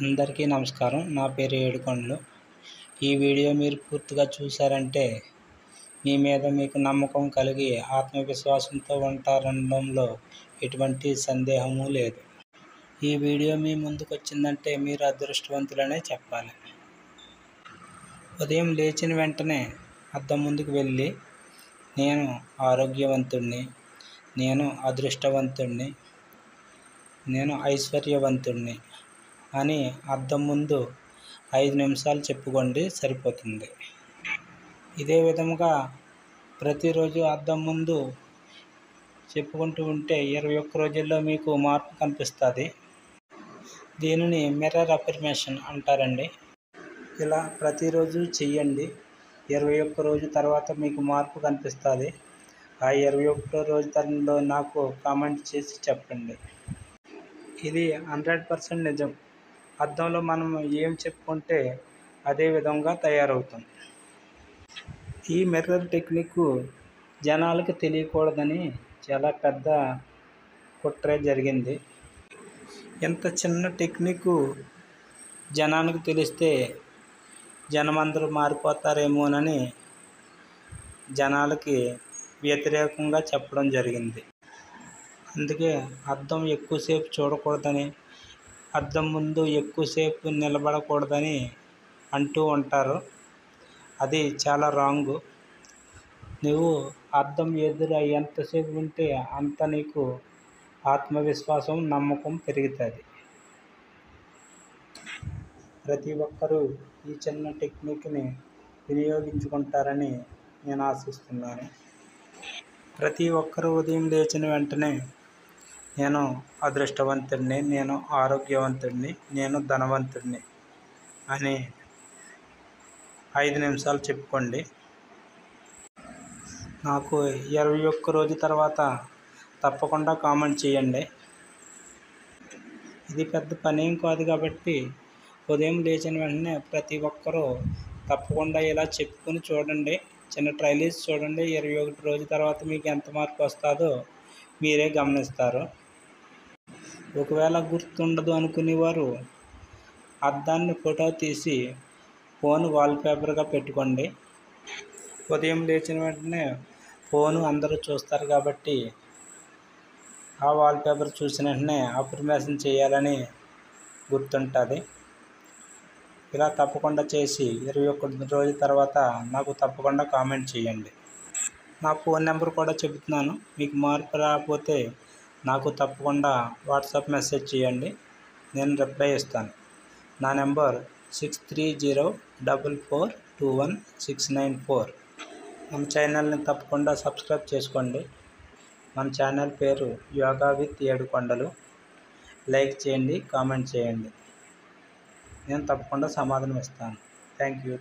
అందరికీ నమస్కారం. నా పేరు ఏడుకొండలు. ఈ వీడియో మీరు పూర్తిగా చూశారంటే మీ మీద మీకు నమ్మకం కలిగి ఆత్మవిశ్వాసంతో ఉంటారనడంలో ఎటువంటి సందేహము లేదు. ఈ వీడియో మీ ముందుకు వచ్చిందంటే మీరు అదృష్టవంతులనే చెప్పాలి. ఉదయం లేచిన వెంటనే అద్దం ముందుకు వెళ్ళి నేను ఆరోగ్యవంతుణ్ణి, నేను అదృష్టవంతుణ్ణి, నేను ఐశ్వర్యవంతుణ్ణి అని అద్దం ముందు 5 నిమిషాలు చెప్పుకోండి, సరిపోతుంది. ఇదే విధముగా ప్రతిరోజు అద్దం ముందు చెప్పుకుంటూ ఉంటే 21 రోజుల్లో మీకు మార్పు కనిపిస్తుంది. దీనిని మిర్రర్ అఫర్మేషన్ అంటారండి. ఇలా ప్రతిరోజు చెయ్యండి. 21 రోజు తర్వాత మీకు మార్పు కనిపిస్తుంది. ఆ 21 రోజు తరంలో నాకు కామెంట్ చేసి చెప్పండి. ఇది 100% నిజం. అద్దంలో మనం ఏం చెప్పుకుంటే అదే విధంగా తయారవుతాం. ఈ మిర్రర్ టెక్నిక్ జనాలకు తెలియకూడదని చాలా పెద్ద కుట్ర జరిగింది. ఇంత చిన్న టెక్నిక్ జనానికి తెలిస్తే జనమందరూ మారిపోతారేమోనని జనాలకి వ్యతిరేకంగా చెప్పడం జరిగింది. అందుకే అద్దం ఎక్కువసేపు చూడకూడదని, అద్దం ముందు ఎక్కువసేపు నిలబడకూడదని అంటూ ఉంటారు. అది చాలా రాంగు. నువ్వు అద్దం ఎదురు ఎంతసేపు ఉంటే అంత నీకు ఆత్మవిశ్వాసం, నమ్మకం పెరుగుతుంది. ప్రతి ఒక్కరూ ఈ చిన్న టెక్నిక్ని వినియోగించుకుంటారని నేను ఆశిస్తున్నాను. ప్రతి ఒక్కరూ ఉదయం లేచిన వెంటనే నేను అదృష్టవంతుడిని, నేను ఆరోగ్యవంతుడిని, నేను ధనవంతుడిని అని 5 నిమిషాలు చెప్పుకోండి. నాకు 21 రోజు తర్వాత తప్పకుండా కామెంట్ చేయండి. ఇది పెద్ద పనేం కాదు కాబట్టి ఉదయం లేచిన వెంటనే ప్రతి ఒక్కరూ తప్పకుండా ఇలా చెప్పుకొని చూడండి. చిన్న ట్రైల్స్ చూడండి. 21 రోజు తర్వాత మీకు ఎంత మార్పు వస్తుందో మీరే గమనిస్తారు. ఒకవేళ గుర్తుండదు అనుకునేవారు అద్దాన్ని ఫోటో తీసి ఫోన్ వాల్పేపర్గా పెట్టుకోండి. ఉదయం లేచిన వెంటనే ఫోను అందరూ చూస్తారు కాబట్టి ఆ వాల్పేపర్ చూసిన వెంటనే అఫర్మేషన్ చేయాలని గుర్తుంటుంది. ఇలా తప్పకుండా చేసి 21 రోజుల తర్వాత నాకు తప్పకుండా కామెంట్ చేయండి. నా ఫోన్ నెంబర్ కూడా చెబుతున్నాను. మీకు మార్పు రాకపోతే నాకు తప్పకుండా వాట్సాప్ మెసేజ్ చేయండి, నేను రిప్లై ఇస్తాను. నా నెంబర్ 6304421694. మన ఛానల్ని తప్పకుండా సబ్స్క్రైబ్ చేసుకోండి. మన ఛానల్ పేరు యోగా విత్ ఏడుకొండలు. లైక్ చేయండి, కామెంట్ చేయండి. నేను తప్పకుండా సమాధానం ఇస్తాను. Thank you.